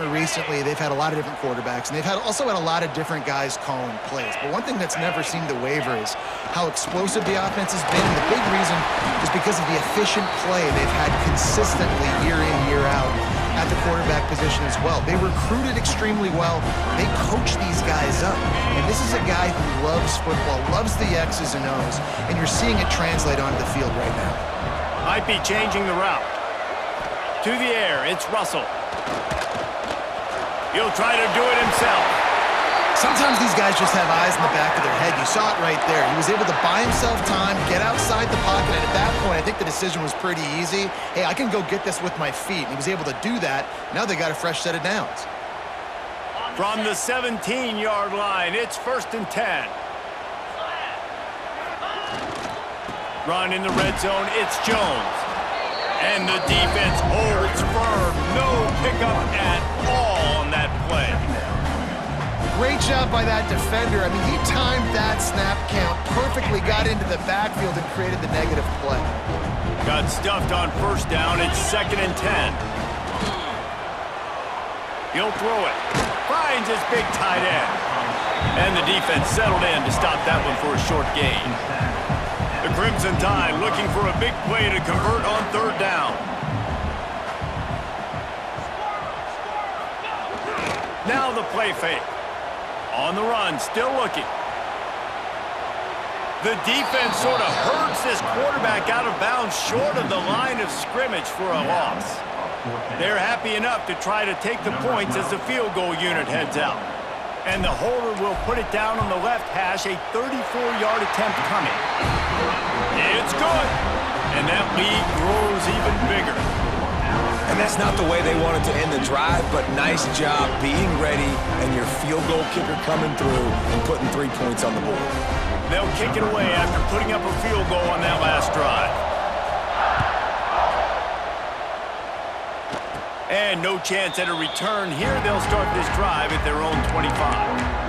Recently, they've had a lot of different quarterbacks, and they've also had a lot of different guys calling plays. But one thing that's never seemed to waver is how explosive the offense has been. And the big reason is because of the efficient play they've had consistently year in, year out at the quarterback position as well. They recruited extremely well. They coach these guys up. And this is a guy who loves football, loves the X's and O's, and you're seeing it translate onto the field right now. Might be changing the route. To the air, it's Russell. He'll try to do it himself. Sometimes these guys just have eyes in the back of their head. You saw it right there. He was able to buy himself time, get outside the pocket, and at that point, I think the decision was pretty easy. Hey, I can go get this with my feet. And he was able to do that. Now they got a fresh set of downs. From the 17-yard line, it's 1st and 10. Run in the red zone, it's Jones. And the defense holds firm. No pickup at all on that play. Great job by that defender. I mean, he timed that snap count perfectly, got into the backfield and created the negative play. Got stuffed on 1st down. It's 2nd and 10. He'll throw it. Finds his big tight end. And the defense settled in to stop that one for a short gain. The Crimson Tide looking for a big play to convert on 3rd down. Now the play fake. On the run, still looking. The defense sort of hurts this quarterback out of bounds short of the line of scrimmage for a loss. They're happy enough to try to take the points as the field goal unit heads out. And the holder will put it down on the left hash, a 34-yard attempt coming. It's good. And that lead grows even bigger. And that's not the way they wanted to end the drive, but nice job being ready and your field goal kicker coming through and putting 3 points on the board. They'll kick it away after putting up a field goal on that last drive. And no chance at a return here. They'll start this drive at their own 25.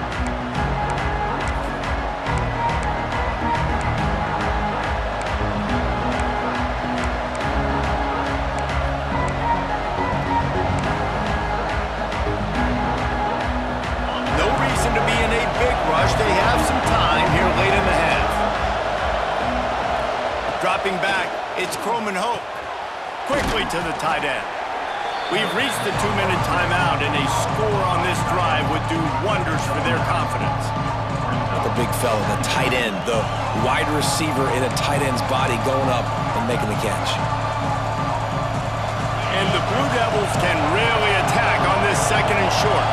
They have some time here late in the half. Dropping back, it's Croman Hope. Quickly to the tight end. We've reached the 2-minute timeout, and a score on this drive would do wonders for their confidence. The big fella, the tight end, the wide receiver in a tight end's body going up and making the catch. And the Blue Devils can really attack on this 2nd and short.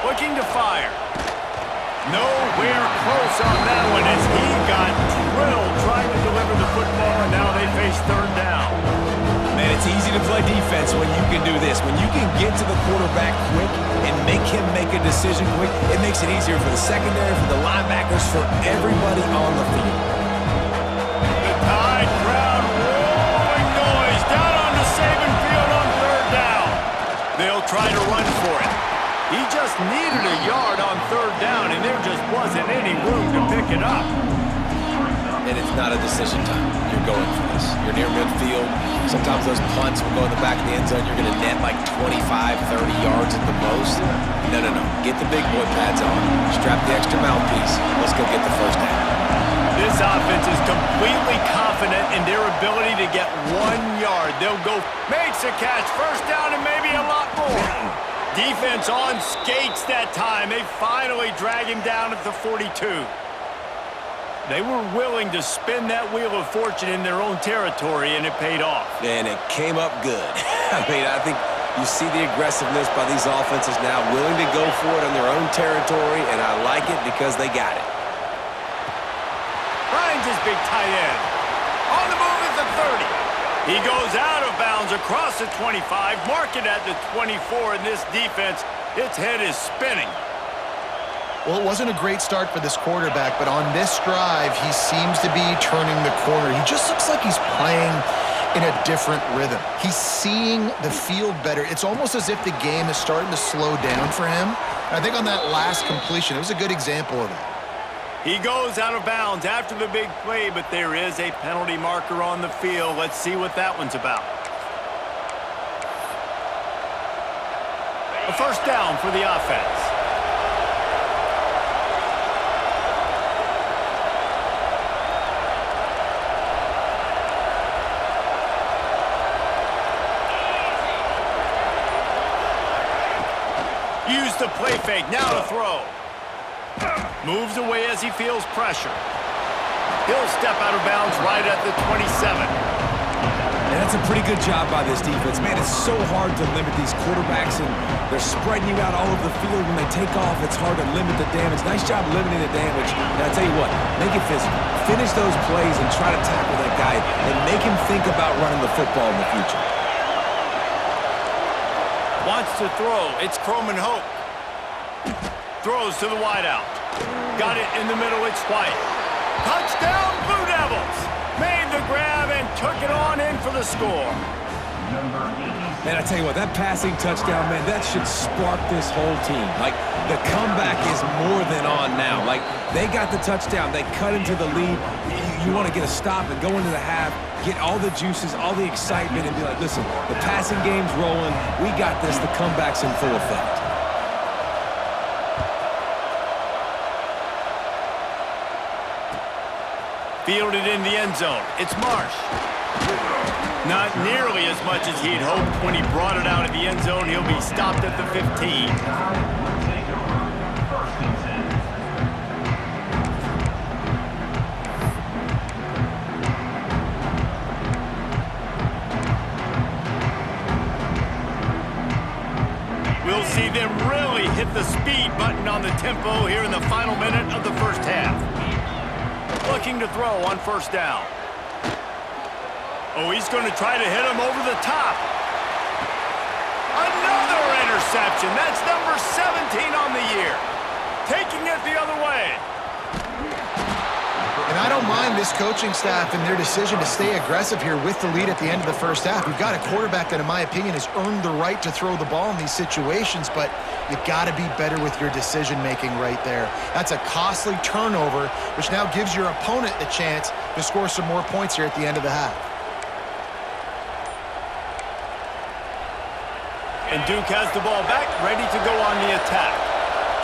Looking to fire. Nowhere close on that one as he got drilled trying to deliver the football, and now they face 3rd down. Man, it's easy to play defense when you can do this. When you can get to the quarterback quick and make him make a decision quick, it makes it easier for the secondary, for the linebackers, for everybody on the field. The Tide crowd rolling noise down onto Saban Field on 3rd down. They'll try to run for it. He just needed a yard on 3rd down, and there just wasn't any room to pick it up. And it's not a decision time. You're going for this. You're near midfield. Sometimes those punts will go in the back of the end zone. You're going to net like 25, 30 yards at the most. No. Get the big boy pads on. Strap the extra mouthpiece. Let's go get the 1st down. This offense is completely confident in their ability to get 1 yard. They'll go, makes a catch, 1st down, and maybe a lot more. Defense on skates that time. They finally drag him down at the 42. They were willing to spin that wheel of fortune in their own territory, and it paid off. And it came up good. I think you see the aggressiveness by these offenses now, willing to go for it on their own territory, and I like it because they got it. Finds his big tight end. On the move at the 30. He goes out of bounds across the 25, mark it at the 24, and this defense, its head is spinning. Well, it wasn't a great start for this quarterback, but on this drive, he seems to be turning the corner. He just looks like he's playing in a different rhythm. He's seeing the field better. It's almost as if the game is starting to slow down for him. And I think on that last completion, it was a good example of that. He goes out of bounds after the big play, but there is a penalty marker on the field. Let's see what that one's about. A first down for the offense. Use the play fake, now to throw. Moves away as he feels pressure. He'll step out of bounds right at the 27. And that's a pretty good job by this defense. Man, it's so hard to limit these quarterbacks, and they're spreading you out all over the field. When they take off, it's hard to limit the damage. Nice job limiting the damage. And I tell you what, make it physical. Finish those plays and try to tackle that guy and make him think about running the football in the future. Wants to throw. It's Croman Hope. Throws to the wideout. Got it in the middle. It's White. Touchdown, Blue Devils. Made the grab and took it on in for the score. Man, I tell you what, that passing touchdown, man, that should spark this whole team. Like, the comeback is more than on now. Like, they got the touchdown. They cut into the lead. You want to get a stop and go into the half, get all the juices, all the excitement, and be like, listen, the passing game's rolling. We got this. The comeback's in full effect. Fielded in the end zone. It's Marsh. Not nearly as much as he'd hoped when he brought it out of the end zone. He'll be stopped at the 15. We'll see them really hit the speed button on the tempo here in the final minute of the first half. Looking to throw on first down. Oh, he's going to try to hit him over the top. Another interception. That's number 17 on the year. Taking it the other way. And I don't mind this coaching staff and their decision to stay aggressive here with the lead at the end of the first half. You've got a quarterback that, in my opinion, has earned the right to throw the ball in these situations, but you've got to be better with your decision-making right there. That's a costly turnover, which now gives your opponent the chance to score some more points here at the end of the half. And Duke has the ball back, ready to go on the attack.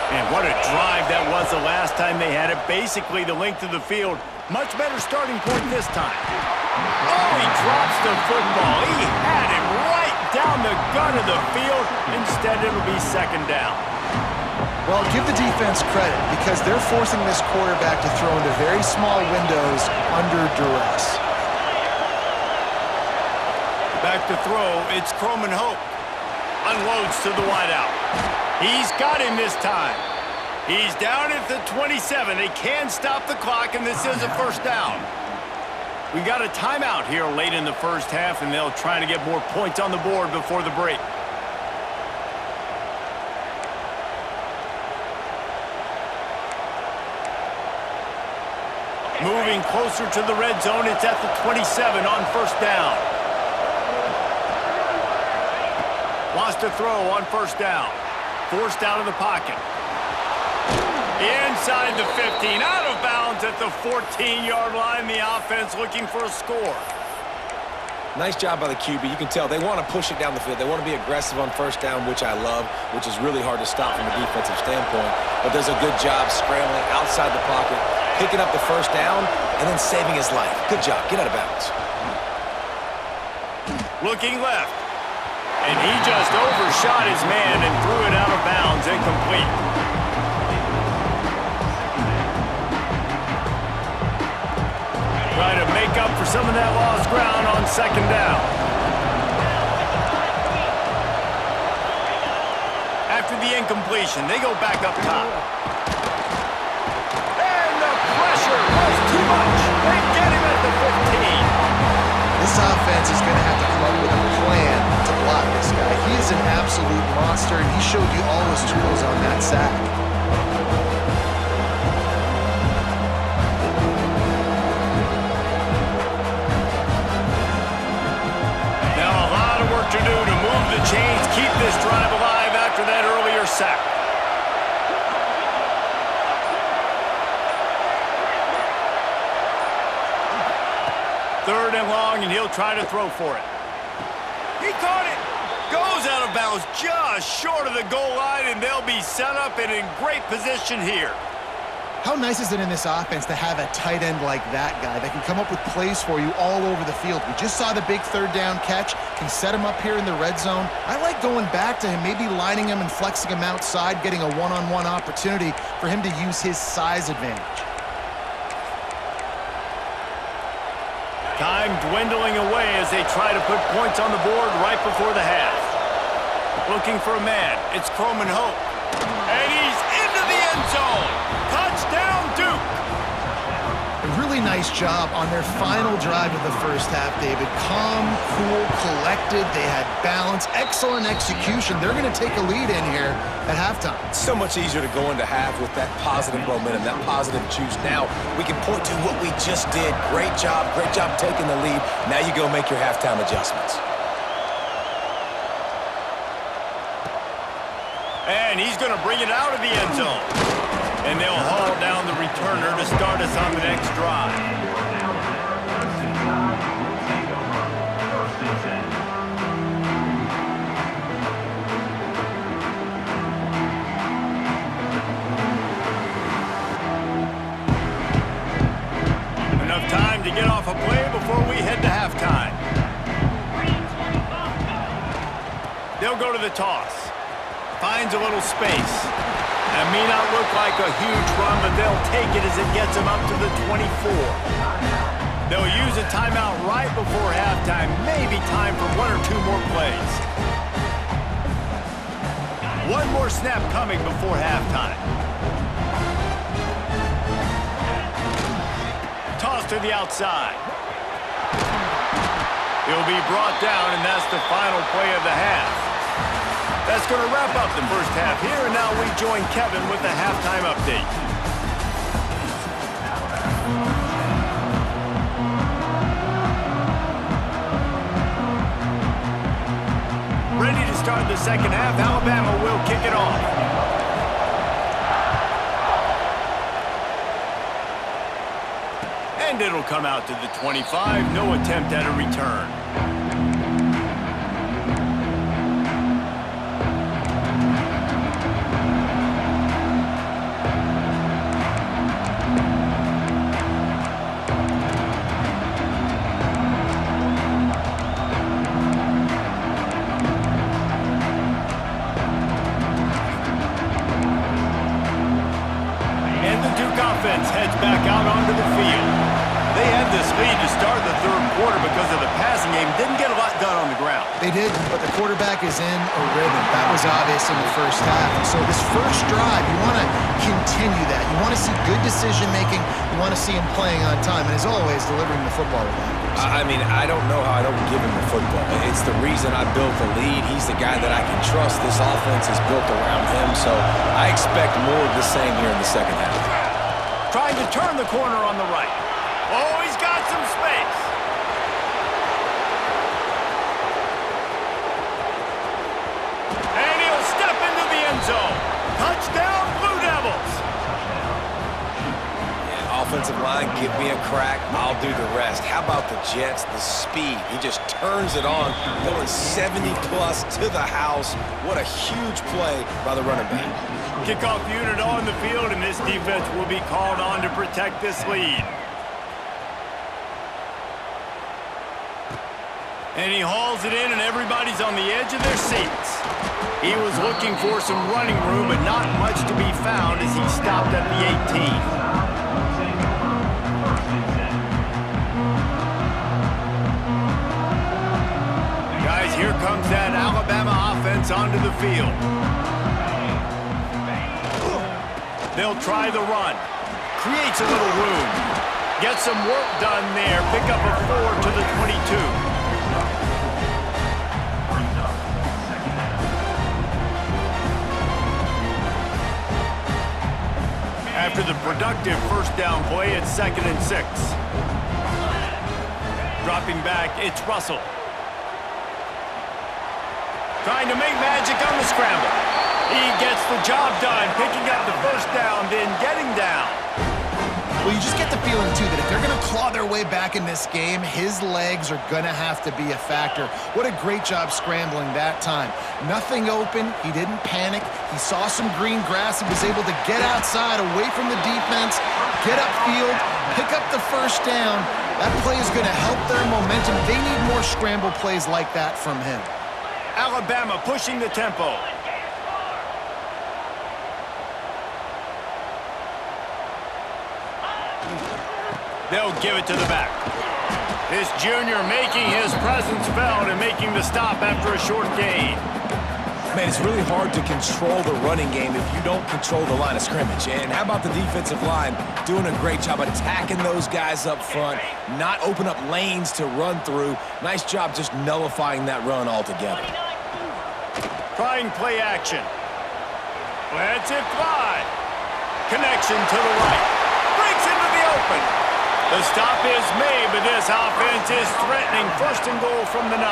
And what a drive that was the last time they had it. Basically the length of the field. Much better starting point this time. Oh, he drops the football. He had him right down the gun of the field. Instead, it'll be second down. Well, give the defense credit because they're forcing this quarterback to throw into very small windows under duress. Back to throw. It's Croman Hope. Unloads to the wideout. He's got him this time. He's down at the 27. They can stop the clock, and this is a first down. We got a timeout here late in the first half, and they'll try to get more points on the board before the break. Moving closer to the red zone. It's at the 27 on first down. Wants to throw on first down. Forced out of the pocket. Inside the 15, out of bounds at the 14-yard line. The offense looking for a score. Nice job by the QB. You can tell they want to push it down the field. They want to be aggressive on first down, which I love, which is really hard to stop from a defensive standpoint. But does a good job scrambling outside the pocket, picking up the first down, and then saving his life. Good job. Get out of bounds. Looking left. And he just overshot his man and threw it out of bounds, incomplete. Try to make up for some of that lost ground on second down. After the incompletion, they go back up top. And the pressure was too much. They get him at the 15. This offense is going to have to come up with a plan to block this guy. He is an absolute monster, and he showed you all his tools on that sack. Now a lot of work to do to move the chains, keep this drive alive after that earlier sack. 3rd and long, and he'll try to throw for it. He caught it. Goes out of bounds just short of the goal line, and they'll be set up and in great position here. How nice is it in this offense to have a tight end like that guy that can come up with plays for you all over the field? We just saw the big 3rd down catch. Can set him up here in the red zone. I like going back to him, maybe lining him and flexing him outside, getting a one-on-one opportunity for him to use his size advantage. Time dwindling away as they try to put points on the board right before the half. Looking for a man. It's Croman Hope. And he's into the end zone. Touchdown, Duke. A really nice job on their final drive of the first half, David. Calm, cool, collected. They had balance. Excellent execution. They're going to take a lead in here at halftime. It's so much easier to go into half with that positive momentum, that positive juice. Now we can point to what we just did. Great job taking the lead. Now you go make your halftime adjustments. And he's going to bring it out of the end zone. And they'll haul down the returner to start us on the next drive. Enough time to get off a play before we head to halftime. They'll go to the toss. Finds a little space. That may not look like a huge run, but they'll take it as it gets them up to the 24. They'll use a timeout right before halftime. Maybe time for 1 or 2 more plays. One more snap coming before halftime. Toss to the outside. He'll be brought down, and that's the final play of the half. That's going to wrap up the first half here, and now we join Kevin with the halftime update. Ready to start the second half. Alabama will kick it off. And it'll come out to the 25. No attempt at a return. Heads back out onto the field. They had this lead to start the 3rd quarter because of the passing game. Didn't get a lot done on the ground. They did, but the quarterback is in a rhythm. That was obvious in the first half. And so this first drive, you want to continue that. You want to see good decision-making. You want to see him playing on time. And as always, delivering the football with accuracy. I mean, I don't know how I don't give him the football. It's the reason I built the lead. He's the guy that I can trust. This offense is built around him. So I expect more of the same here in the second half. Trying to turn the corner on the right. Oh, he's got some space. And he'll step into the end zone. Touchdown, Blue Devils. Yeah, offensive line, give me a crack. I'll do the rest. How about the Jets? The speed. He just turns it on, going 70-plus to the house. What a huge play by the running back. Kickoff unit on the field, and this defense will be called on to protect this lead. And he hauls it in, and everybody's on the edge of their seats. He was looking for some running room, but not much to be found as he stopped at the 18. Guys, here comes that Alabama offense onto the field. They'll try the run. Creates a little room. Gets some work done there. Pick up a 4 to the 22. After the productive first down play, it's 2nd and 6. Dropping back, it's Russell. Trying to make magic on the scramble. He gets the job done, picking up the first down, then getting down. Well, you just get the feeling, too, that if they're going to claw their way back in this game, his legs are going to have to be a factor. What a great job scrambling that time. Nothing open. He didn't panic. He saw some green grass and was able to get outside, away from the defense, get upfield, pick up the first down. That play is going to help their momentum. They need more scramble plays like that from him. Alabama pushing the tempo. They'll give it to the back. This junior making his presence felt and making the stop after a short gain. Man, it's really hard to control the running game if you don't control the line of scrimmage. And how about the defensive line doing a great job attacking those guys up front, not open up lanes to run through. Nice job just nullifying that run altogether. Trying play action. Lets it fly. Connection to the right. Breaks into the open. The stop is made, but this offense is threatening. First and goal from the 9.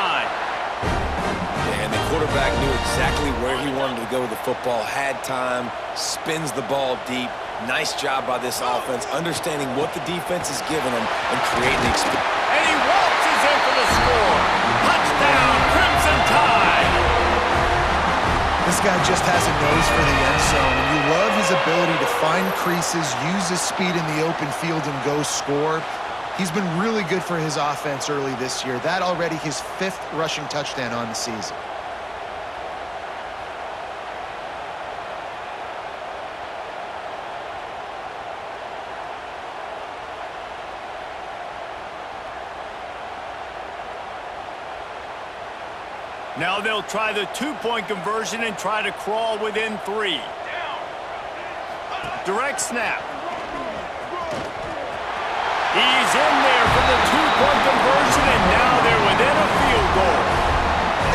And the quarterback knew exactly where he wanted to go with the football, had time, spins the ball deep. Nice job by this offense, understanding what the defense is giving them and creating the experience. And he waltzes in for the score. Touchdown, Crimson Tide. This guy just has a nose for the end zone, and you love his ability to find creases, use his speed in the open field, and go score. He's been really good for his offense early this year. That already his 5th rushing touchdown on the season. Now they'll try the 2-point conversion and try to crawl within 3. Direct snap. He's in there for the 2-point conversion, and now they're within a field goal.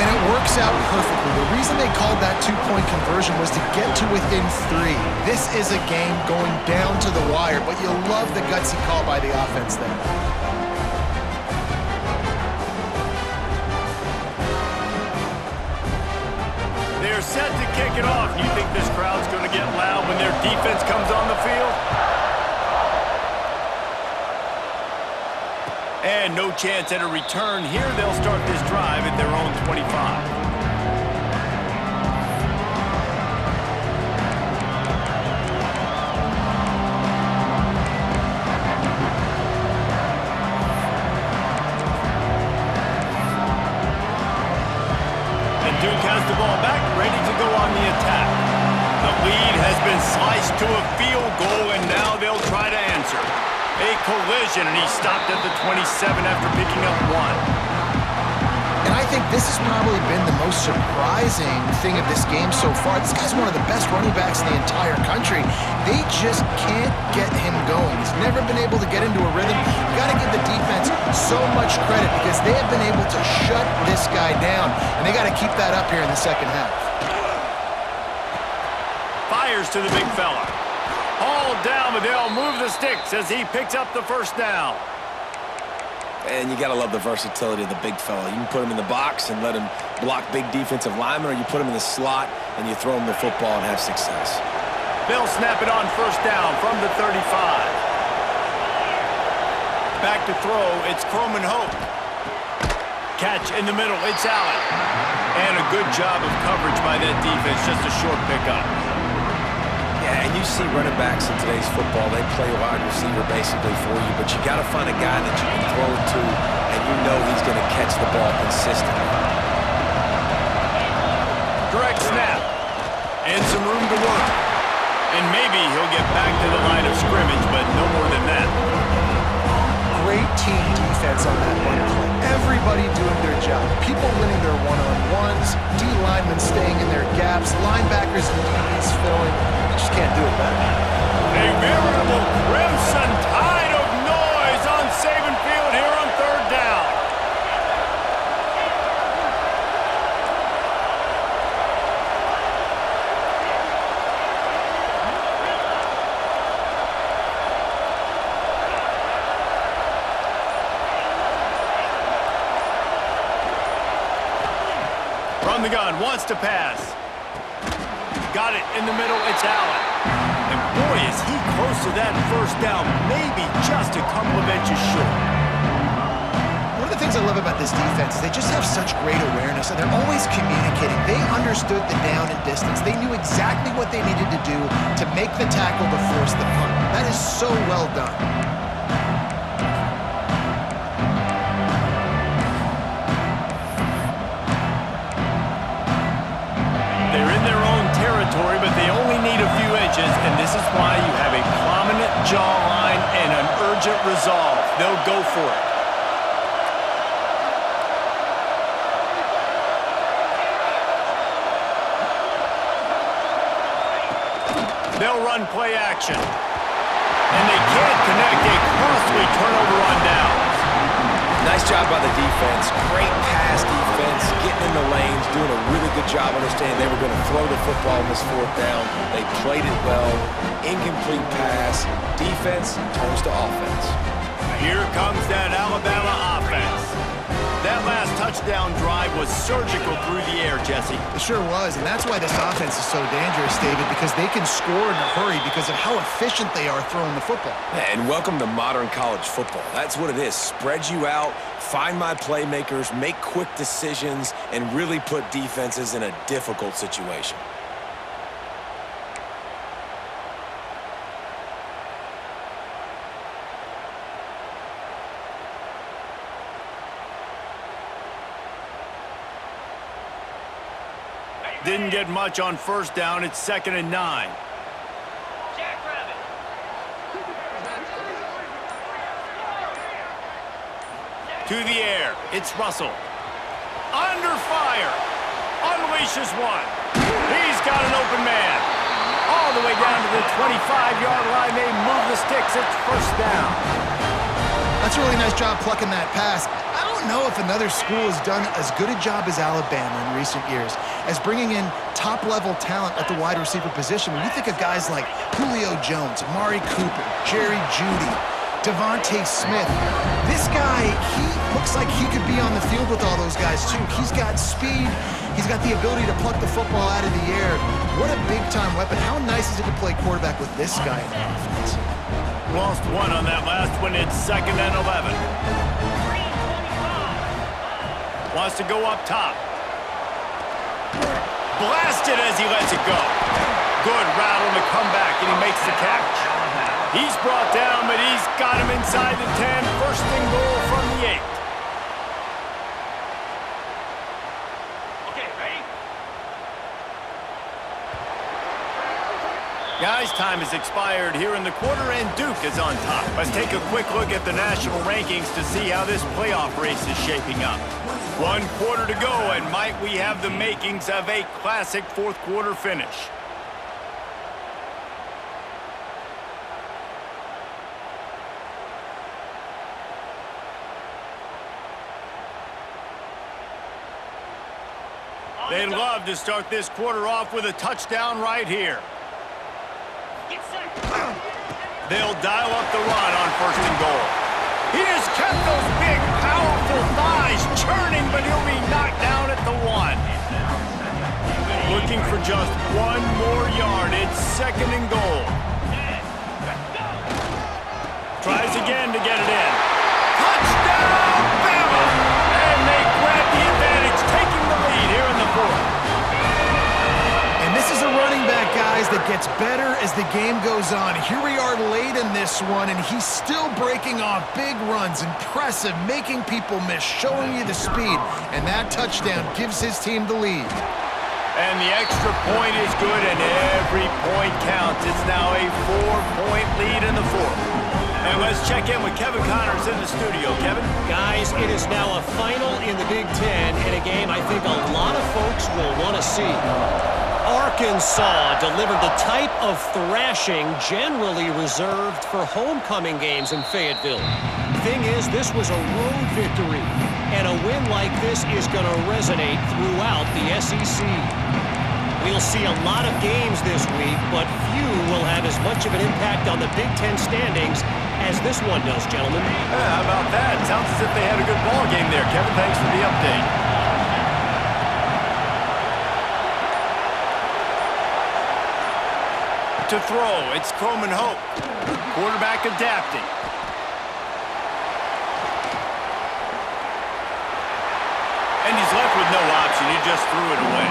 And it works out perfectly. The reason they called that 2-point conversion was to get to within 3. This is a game going down to the wire, but you'll love the gutsy call by the offense there. They're set to kick it off. You think this crowd's going to get loud when their defense comes on the field? And no chance at a return here. They'll start this drive at their own 25. Duke has the ball back, ready to go on the attack. The lead has been sliced to a field goal, and now they'll try to answer. A collision, and he stopped at the 27 after picking up 1. And I think this has probably been the most surprising thing of this game so far. This guy's one of the best running backs in the entire country. They just can't get him going. He's never been able to get into a rhythm. You got to give the defense so much credit because they have been able to shut this guy down, and they got to keep that up here in the second half. Fires to the big fella. Hauled down, but they'll move the sticks as he picks up the first down. And you got to love the versatility of the big fella. You can put him in the box and let him block big defensive linemen, or you put him in the slot and you throw him the football and have success. They'll snap it on first down from the 35. Back to throw, it's Croman Hope. Catch in the middle, it's Allen. And a good job of coverage by that defense, just a short pickup. Yeah, and you see running backs in today's football, they play wide receiver basically for you, but you got to find a guy that you can throw it to, and you know he's going to catch the ball consistently. Direct snap, and some room to work. And maybe he'll get back to the line of scrimmage, but no more than that. Great team defense on that one play. Everybody doing their job. People winning their one-on-ones, D linemen staying in their gaps, linebackers and DBs filling. You just can't do it better. A veritable Crimson Tide of noise on Saban Field here on third down. From the gun, wants to pass. Got it in the middle, it's Allen. And boy, is he close so that first down may be just a couple of inches short. One of the things I love about this defense is they just have such great awareness, and they're always communicating. They understood the down and distance. They knew exactly what they needed to do to make the tackle to force the punt. That is so well done. They're in their own territory, but they only need a few inches, and this is why you have a prominent jawline and an urgent resolve. They'll go for it. They'll run play action. And they can't connect a costly turnover on downs. Nice job by the defense. Great pass defense, getting in the lanes, doing a really good job understanding they were going to throw the football on this fourth down. They played it well. Incomplete pass. Defense turns to offense. Here comes that Alabama offense. That last touchdown drive was surgical through the air, Jesse. It sure was, and that's why this offense is so dangerous, David, because they can score in a hurry because of how efficient they are throwing the football. And welcome to modern college football. That's what it is. Spread you out, find my playmakers, make quick decisions, and really put defenses in a difficult situation. Didn't get much on first down. It's 2nd and 9. To the air. It's Russell. Under fire. Unleashes one. He's got an open man. All the way down to the 25-yard line. They move the sticks. It's first down. That's a really nice job plucking that pass. I don't know if another school has done as good a job as Alabama in recent years as bringing in top-level talent at the wide receiver position. When you think of guys like Julio Jones, Amari Cooper, Jerry Jeudy, Devontae Smith, this guy, he looks like he could be on the field with all those guys too. He's got speed. He's got the ability to pluck the football out of the air. What a big-time weapon. How nice is it to play quarterback with this guy in the offense? Lost one on that last one. It's 2nd and 11. Wants to go up top. Blasted as he lets it go. Good route on the comeback, and he makes the catch. He's brought down, but he's got him inside the 10. First and goal from the 8. Okay, ready? Guys, time has expired here in the quarter, and Duke is on top. Let's take a quick look at the national rankings to see how this playoff race is shaping up. 1 quarter to go, and might we have the makings of a classic fourth quarter finish. They'd love to start this quarter off with a touchdown right here. They'll dial up the run on first and goal. He has kept those big, powerful thighs churning, but he'll be knocked down at the 1. Looking for just 1 more yard. It's 2nd and goal. Tries again to get it in. Touchdown, Bama! And they grab the advantage, taking the lead here in the 4th. And this is a running back, guys, that gets better as the game goes on. Here we are late in this one, and he's still breaking off big runs. Impressive, making people miss, showing you the speed. And that touchdown gives his team the lead. And the extra point is good, and every point counts. It's now a 4-point lead in the 4th. And let's check in with Kevin Connors in the studio. Kevin? Guys, it is now a final in the Big Ten, and a game I think a lot of folks will want to see. Arkansas delivered the type of thrashing generally reserved for homecoming games in Fayetteville. Thing is, this was a road victory, and a win like this is going to resonate throughout the SEC. We'll see a lot of games this week, but few will have as much of an impact on the Big Ten standings as this one does, gentlemen. How about that? Sounds as if they had a good ball game there. Kevin, thanks for the update. to throw. It's Croman Hope. Quarterback adapting. And he's left with no option. He just threw it away.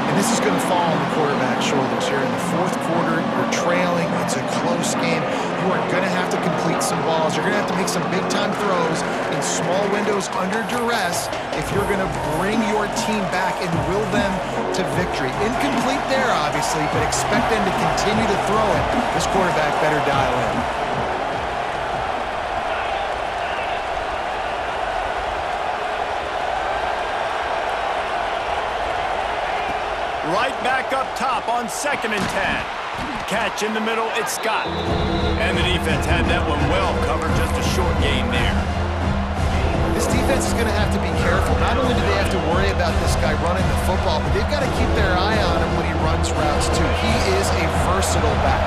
And this is going to fall on the quarterback's shoulders here in the fourth quarter. You're trailing. It's a close game. You are going to have to complete some balls. You're going to have to make some big-time throws in small windows under duress if you're going to bring your team back and will them to victory. Incomplete there, obviously, but expect them to continue to throw it. This quarterback better dial in. Right back up top on 2nd and 10. Catch in the middle, it's Scott. And the defense had that one well covered, just a short gain there. This defense is going to have to be careful. Not only do they have to worry about this guy running the football, but they've got to keep their eye on him when he runs routes too. He is a versatile back.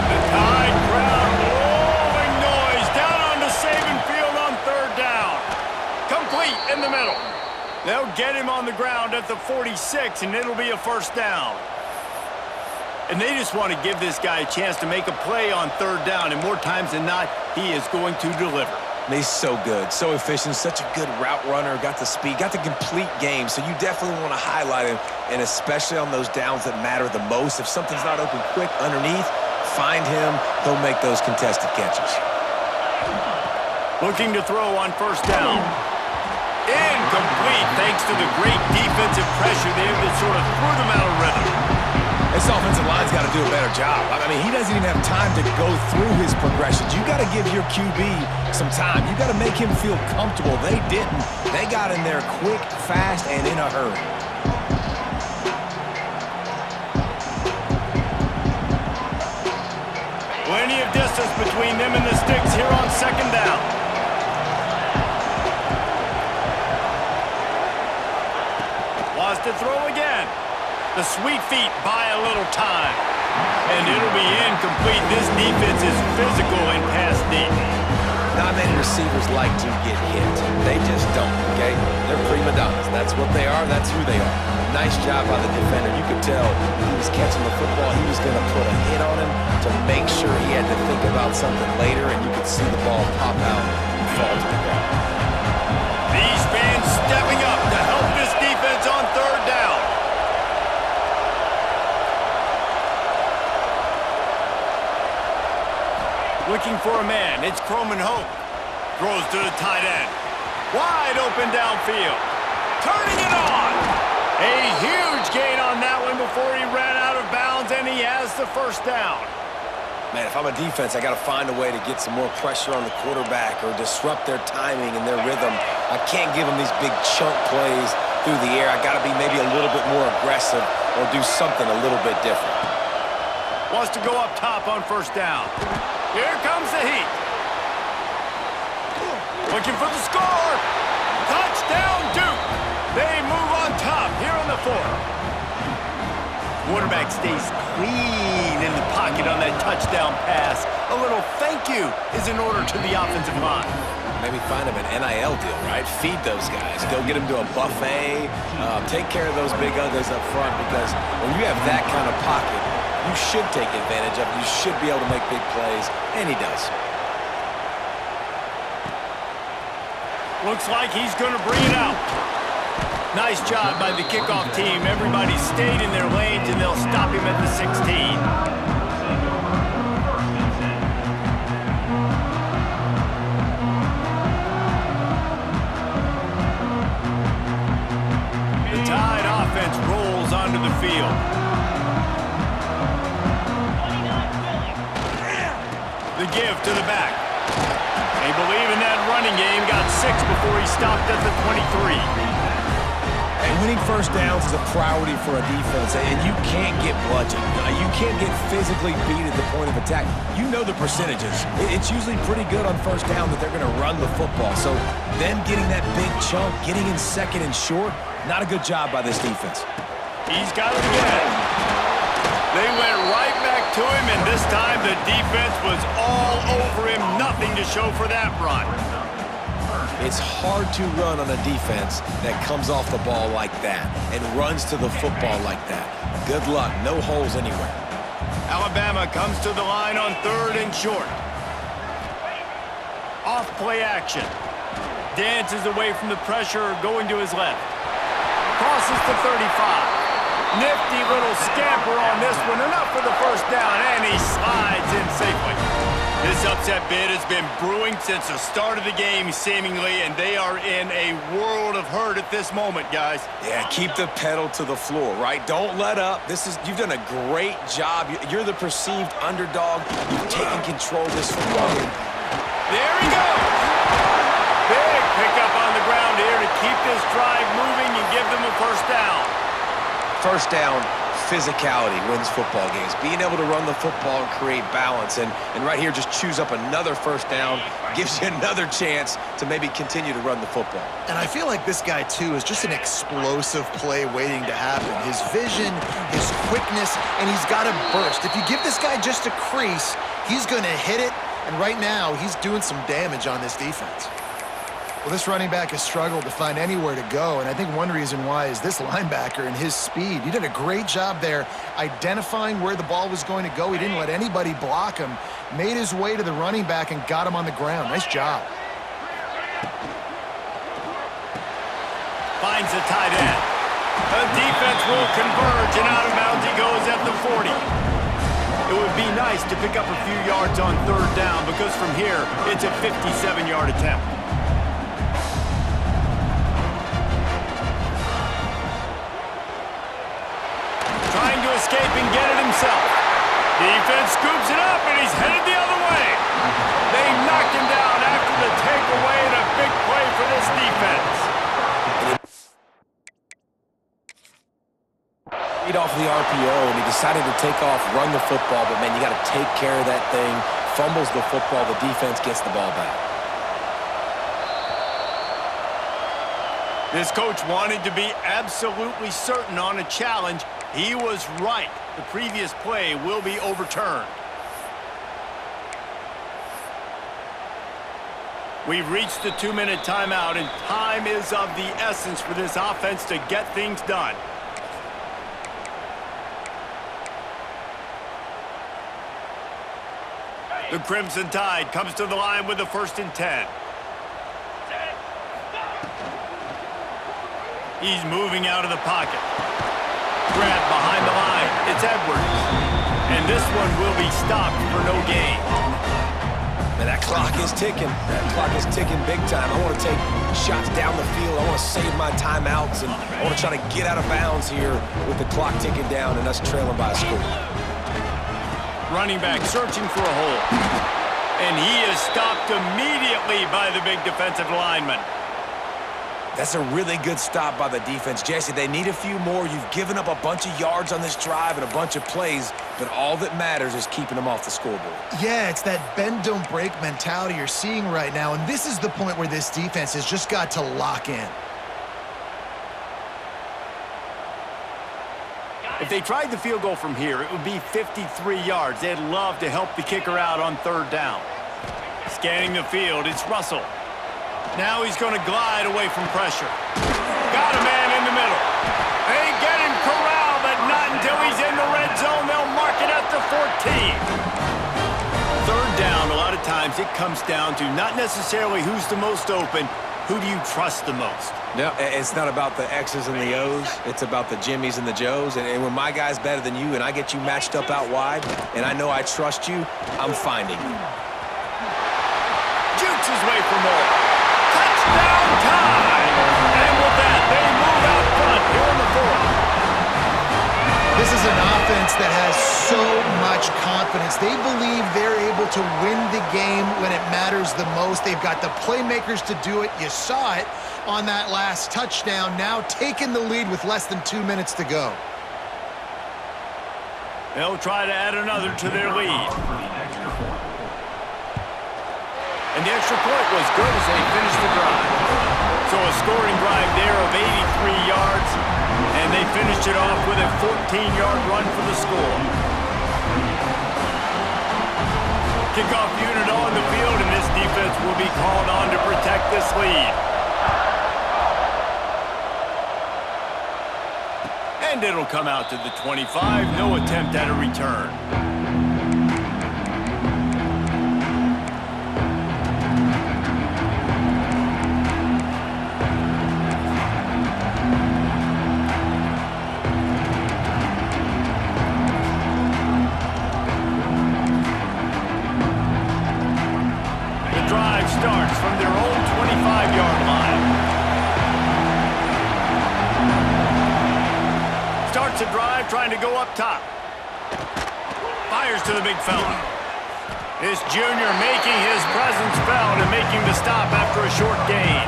The Tide crowd rolling noise down onto Saban Field on 3rd down. Complete in the middle. They'll get him on the ground at the 46, and it'll be a 1st down. And they just want to give this guy a chance to make a play on 3rd down, and more times than not, he is going to deliver. He's so good, so efficient, such a good route runner, got the speed, got the complete game, so you definitely want to highlight him, and especially on those downs that matter the most. If something's not open quick underneath, find him, he'll make those contested catches. Looking to throw on 1st down. Incomplete, thanks to the great defensive pressure there that sort of threw them out of rhythm. This offensive line's got to do a better job. I mean, he doesn't even have time to go through his progressions. You got to give your QB some time. You got to make him feel comfortable. They didn't. They got in there quick, fast, and in a hurry. Plenty of distance between them and the sticks here on 2nd down. Wants to throw again. The sweet feet buy a little time. And it'll be incomplete. This defense is physical and pass deep. Not many receivers like to get hit. They just don't, okay? They're prima donnas. That's what they are. That's who they are. Nice job by the defender. You could tell he was catching the football. He was going to put a hit on him to make sure he had to think about something later, and you could see the ball pop out and fall to the ground. These fans stepping up to help this defense on 3rd down. Looking for a man, it's Croman Hope. Throws to the tight end. Wide open downfield. Turning it on. A huge gain on that one before he ran out of bounds, and he has the 1st down. Man, if I'm a defense, I got to find a way to get some more pressure on the quarterback or disrupt their timing and their rhythm. I can't give them these big chunk plays through the air. I got to be maybe a little bit more aggressive or do something a little bit different. Wants to go up top on 1st down. Here comes the heat. Looking for the score. Touchdown, Duke. They move on top here on the 4th. Quarterback stays clean in the pocket on that touchdown pass. A little thank you is in order to the offensive line. Maybe find him an NIL deal, right? Feed those guys. Go get them to a buffet. Take care of those big uglies up front, because when you have that kind of pocket, you should take advantage of it. You should be able to make big plays, and he does. Looks like he's going to bring it out. Nice job by the kickoff team. Everybody stayed in their lanes, and they'll stop him at the 16. The Tide offense rolls onto the field. The give to the back. They believe in that running game. Got 6 before he stopped at the 23. And winning 1st downs is a priority for a defense, and you can't get bludgeoned. You can't get physically beat at the point of attack. You know the percentages. It's usually pretty good on 1st down that they're going to run the football. So them getting that big chunk, getting in 2nd and short, not a good job by this defense. He's got it again. They went right back to him, and this time the defense was all over him. Nothing to show for that run. It's hard to run on a defense that comes off the ball like that and runs to the football like that. Good luck. No holes anywhere. Alabama comes to the line on 3rd and short. Off play action. Dances away from the pressure, going to his left. Crosses the 35. Nifty little scamper on this one. Enough for the first down, and he slides in safely. This upset bid has been brewing since the start of the game, seemingly, and they are in a world of hurt at this moment, guys. Yeah, keep the pedal to the floor, right? Don't let up. You've done a great job. You're the perceived underdog. You've taken control of this football. There he goes. Big pickup on the ground here to keep this drive moving and give them a first down. First down, physicality wins football games. Being able to run the football and create balance. And right here, just choose up another first down, gives you another chance to maybe continue to run the football. And I feel like this guy, too, is just an explosive play waiting to happen. His vision, his quickness, and he's got a burst. If you give this guy just a crease, he's going to hit it. And right now, he's doing some damage on this defense. Well, this running back has struggled to find anywhere to go, and I think one reason why is this linebacker and his speed. He did a great job there identifying where the ball was going to go. He didn't let anybody block him, made his way to the running back and got him on the ground. Nice job. Finds the tight end. The defense will converge, and out of bounds he goes at the 40. It would be nice to pick up a few yards on 3rd down because from here, it's a 57-yard attempt. Trying to escape and get it himself. Defense scoops it up, and he's headed the other way. They knocked him down after the takeaway, and a big play for this defense. Off the RPO, and he decided to take off, run the football, but man, you got to take care of that thing. Fumbles the football, the defense gets the ball back. This coach wanted to be absolutely certain on a challenge. He was right. The previous play will be overturned. We've reached the 2-minute timeout, and time is of the essence for this offense to get things done. The Crimson Tide comes to the line with a 1st and 10. He's moving out of the pocket. Grabbed behind the line. It's Edwards. And this one will be stopped for no gain. Man, that clock is ticking. That clock is ticking big time. I want to take shots down the field. I want to save my timeouts, and I want to try to get out of bounds here with the clock ticking down and us trailing by a score. Running back searching for a hole. And he is stopped immediately by the big defensive lineman. That's a really good stop by the defense. Jesse, they need a few more. You've given up a bunch of yards on this drive and a bunch of plays, but all that matters is keeping them off the scoreboard. Yeah, it's that bend, don't break mentality you're seeing right now, and this is the point where this defense has just got to lock in. If they tried the field goal from here, it would be 53 yards. They'd love to help the kicker out on 3rd down. Scanning the field, it's Russell. Now he's going to glide away from pressure. Got a man in the middle. They get him corralled, but not until he's in the red zone. They'll mark it at the 14. 3rd down, a lot of times it comes down to not necessarily who's the most open, who do you trust the most? No, it's not about the X's and the O's. It's about the Jimmies and the Joes. And when my guy's better than you and I get you matched up out wide and I know I trust you, I'm finding you. Jukes his way for more. Touchdown time! And with that, they move out front here in the 4th. This is an offense that has so much confidence. They believe they're able to win the game when it matters the most. They've got the playmakers to do it. You saw it on that last touchdown. Now taking the lead with less than 2 minutes to go. They'll try to add another to their lead. And the extra point was good as they finished the drive. So a scoring drive there of 83 yards, and they finished it off with a 14-yard run for the score. Kickoff unit on the field, and this defense will be called on to protect this lead. And it'll come out to the 25. No attempt at a return. starts from their own 25-yard line. Starts a drive trying to go up top. Fires to the big fella. This junior making his presence felt and making the stop after a short gain.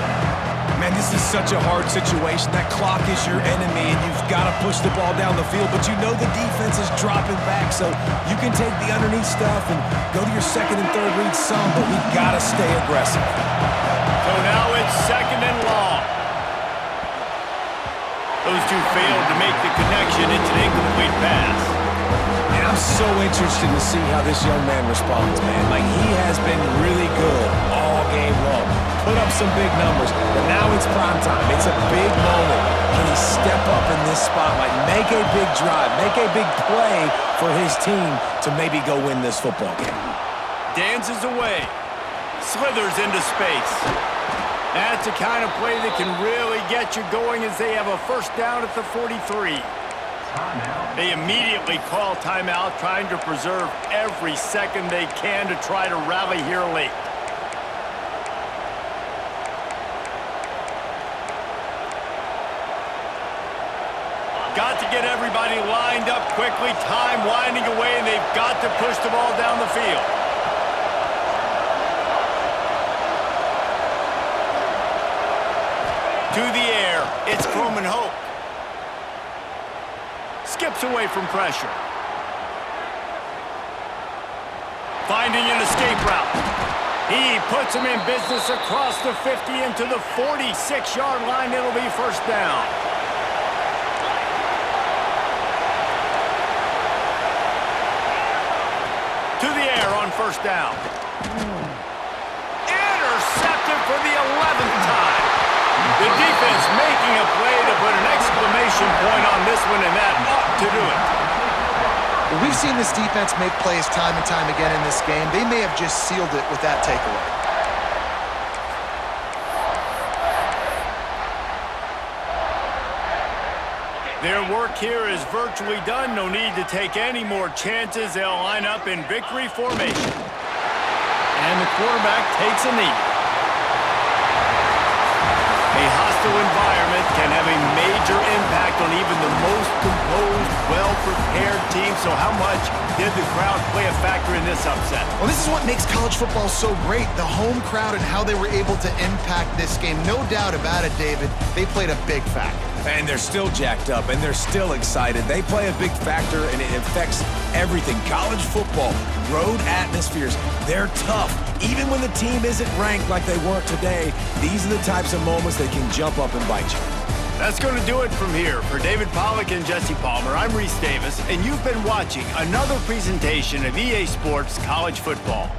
Man, this is such a hard situation. That clock is your enemy, and you've got to push the ball down the field, but you know the defense is dropping back, so you can take the underneath stuff and go to your second and third read some, but we've got to stay aggressive. So now it's second and long. Those two failed to make the connection. It's an incomplete pass. And I'm so interested to see how this young man responds, man. Like, he has been really good all game long. Put up some big numbers, but now it's prime time. It's a big moment. Can he step up in this spotlight, make a big drive, make a big play for his team to maybe go win this football game? Dances away. Slithers into space. That's the kind of play that can really get you going as they have a first down at the 43. They immediately call timeout, trying to preserve every second they can to try to rally here late. Got to get everybody lined up quickly, time winding away, and they've got to push the ball down the field. To the air, it's Croman Hope. Skips away from pressure. Finding an escape route. He puts him in business across the 50 into the 46-yard line. It'll be first down. To the air on first down. Intercepted for the 11th time. The defense making a play to put an exclamation point on this one, and that ought to do it. Well, we've seen this defense make plays time and time again in this game. They may have just sealed it with that takeaway. Their work here is virtually done. No need to take any more chances. They'll line up in victory formation. And the quarterback takes a knee. A hostile environment can have a major impact on even the most composed, well-prepared team. So how much did the crowd play a factor in this upset? Well, this is what makes college football so great, the home crowd and how they were able to impact this game. No doubt about it, David. They played a big factor. And they're still jacked up, and they're still excited. They play a big factor, and it affects everything. College football, road atmospheres, they're tough. Even when the team isn't ranked like they weren't today, these are the types of moments that can jump up and bite you. That's going to do it from here. For David Pollack and Jesse Palmer, I'm Reese Davis, and you've been watching another presentation of EA Sports College Football.